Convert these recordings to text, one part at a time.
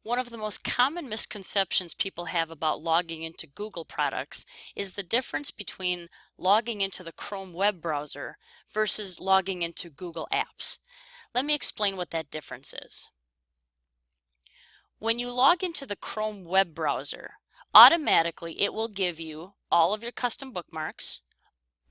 One of the most common misconceptions people have about logging into Google products is the difference between logging into the Chrome web browser versus logging into Google Apps. Let me explain what that difference is. When you log into the Chrome web browser, automatically it will give you all of your custom bookmarks,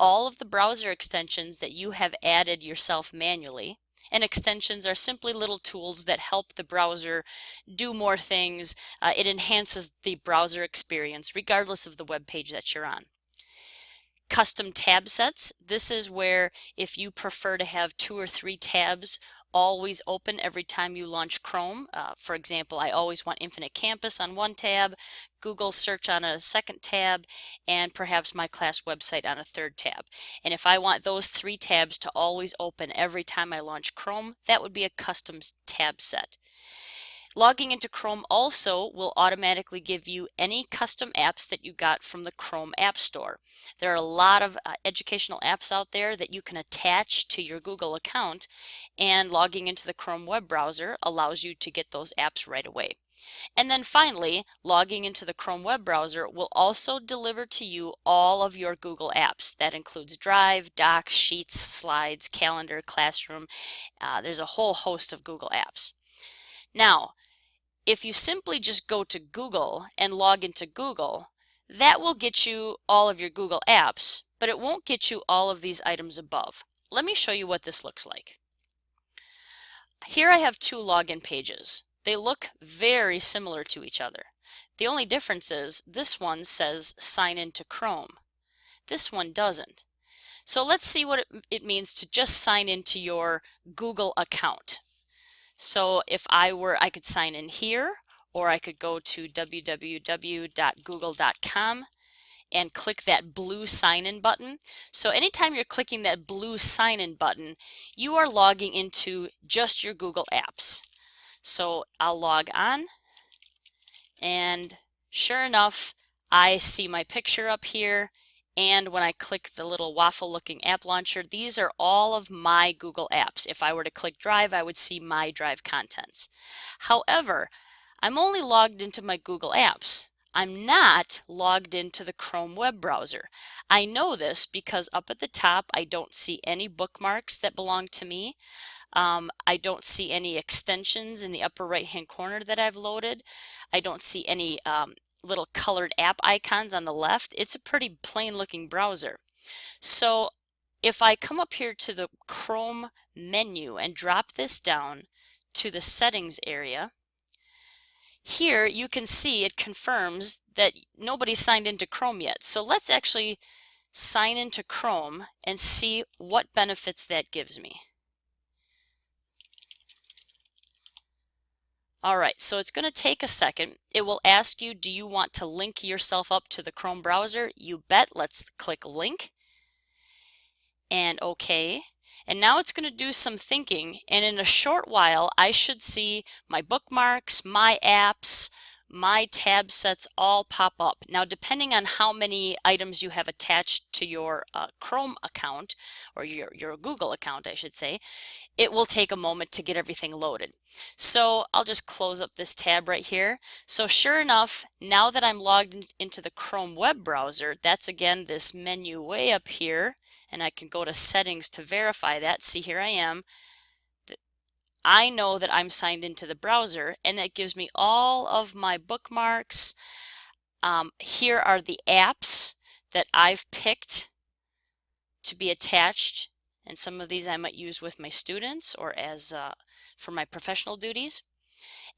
all of the browser extensions that you have added yourself manually. And extensions are simply little tools that help the browser do more things. It enhances the browser experience regardless of the web page that you're on. Custom tab sets. This is where if you prefer to have 2 or 3 tabs always open every time you launch Chrome. For example, I always want Infinite Campus on one tab, Google Search on a second tab, and perhaps my class website on a third tab. And if I want those 3 tabs to always open every time I launch Chrome, that would be a custom tab set. Logging into Chrome also will automatically give you any custom apps that you got from the Chrome App Store. There are a lot of educational apps out there that you can attach to your Google account, and logging into the Chrome web browser allows you to get those apps right away. And then finally, logging into the Chrome web browser will also deliver to you all of your Google apps. That includes Drive, Docs, Sheets, Slides, Calendar, Classroom. There's a whole host of Google apps. Now, if you simply just go to Google and log into Google, that will get you all of your Google apps, but it won't get you all of these items above. Let me show you what this looks like. Here I have 2 login pages. They look very similar to each other. The only difference is this one says sign into Chrome. This one doesn't. So let's see what it means to just sign into your Google account. So if I could sign in here, or I could go to www.google.com and click that blue sign in button. So anytime you're clicking that blue sign in button, you are logging into just your Google apps. So I'll log on, and sure enough, I see my picture up here. And when I click the little waffle looking app launcher, these are all of my Google apps. If I were to click Drive, I would see my Drive contents. However, I'm only logged into my Google apps. I'm not logged into the Chrome web browser. I know this because up at the top, I don't see any bookmarks that belong to me. I don't see any extensions in the upper right hand corner that I've loaded. I don't see any little colored app icons on the left. It's a pretty plain looking browser. So if I come up here to the Chrome menu and drop this down to the settings area, here you can see it confirms that nobody's signed into Chrome yet. So let's actually sign into Chrome and see what benefits that gives me. Alright, so it's going to take a second. It will ask you, do you want to link yourself up to the Chrome browser? You bet. Let's click link and OK. And now it's going to do some thinking, and in a short while I should see my bookmarks, my apps, my tab sets all pop up. Now, depending on how many items you have attached to your Chrome account, or your Google account I should say, it will take a moment to get everything loaded. So I'll just close up this tab right here. So sure enough, now that I'm logged into the Chrome web browser, that's again this menu way up here, and I can go to settings to verify that. See, here I am. I know that I'm signed into the browser, and that gives me all of my bookmarks. Here are the apps that I've picked to be attached, and some of these I might use with my students or as for my professional duties.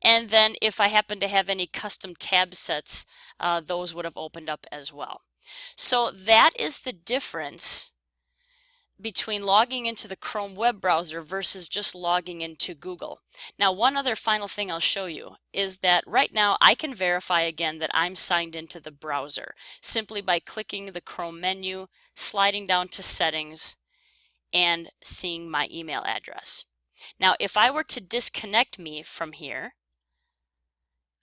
And then if I happen to have any custom tab sets, those would have opened up as well. So that is the difference between logging into the Chrome web browser versus just logging into Google. Now, one other final thing I'll show you is that right now I can verify again that I'm signed into the browser simply by clicking the Chrome menu, sliding down to settings, and seeing my email address. Now, if I were to disconnect me from here,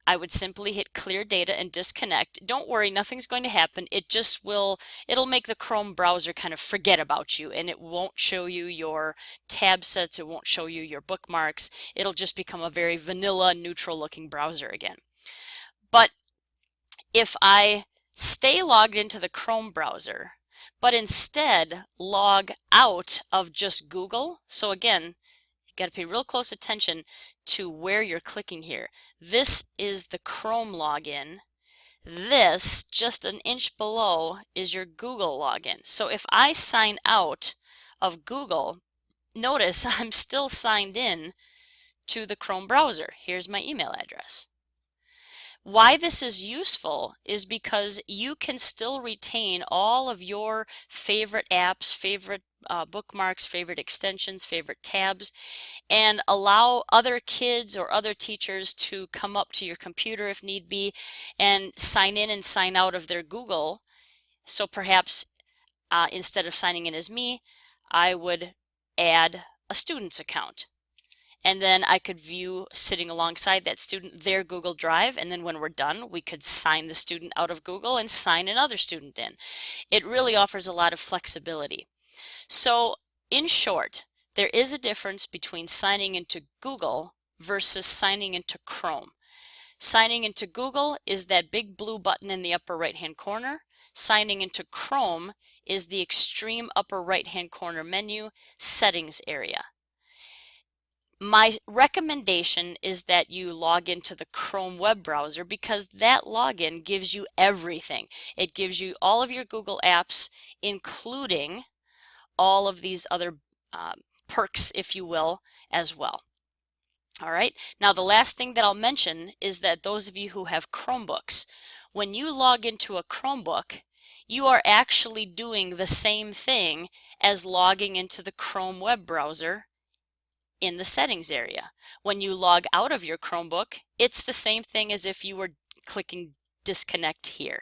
I would simply hit clear data and disconnect. Don't worry, nothing's going to happen. It'll make the Chrome browser kind of forget about you, and it won't show you your tab sets, it won't show you your bookmarks. It'll just become a very vanilla, neutral looking browser again. But if I stay logged into the Chrome browser, but instead log out of just Google, so again, you got to pay real close attention to where you're clicking here. This is the Chrome login. This, just an inch below, is your Google login. So if I sign out of Google, notice I'm still signed in to the Chrome browser. Here's my email address. Why this is useful is because you can still retain all of your favorite apps, favorite bookmarks, favorite extensions, favorite tabs, and allow other kids or other teachers to come up to your computer if need be and sign in and sign out of their Google. So perhaps instead of signing in as me, I would add a student's account. And then I could view, sitting alongside that student, their Google Drive, and then when we're done, we could sign the student out of Google and sign another student in. It really offers a lot of flexibility. So, in short, there is a difference between signing into Google versus signing into Chrome. Signing into Google is that big blue button in the upper right-hand corner. Signing into Chrome is the extreme upper right-hand corner menu, settings area. My recommendation is that you log into the Chrome web browser because that login gives you everything. It gives you all of your Google apps, including all of these other perks, if you will, as well. All right, now the last thing that I'll mention is that those of you who have Chromebooks, when you log into a Chromebook, you are actually doing the same thing as logging into the Chrome web browser in the settings area. When you log out of your Chromebook, it's the same thing as if you were clicking disconnect here.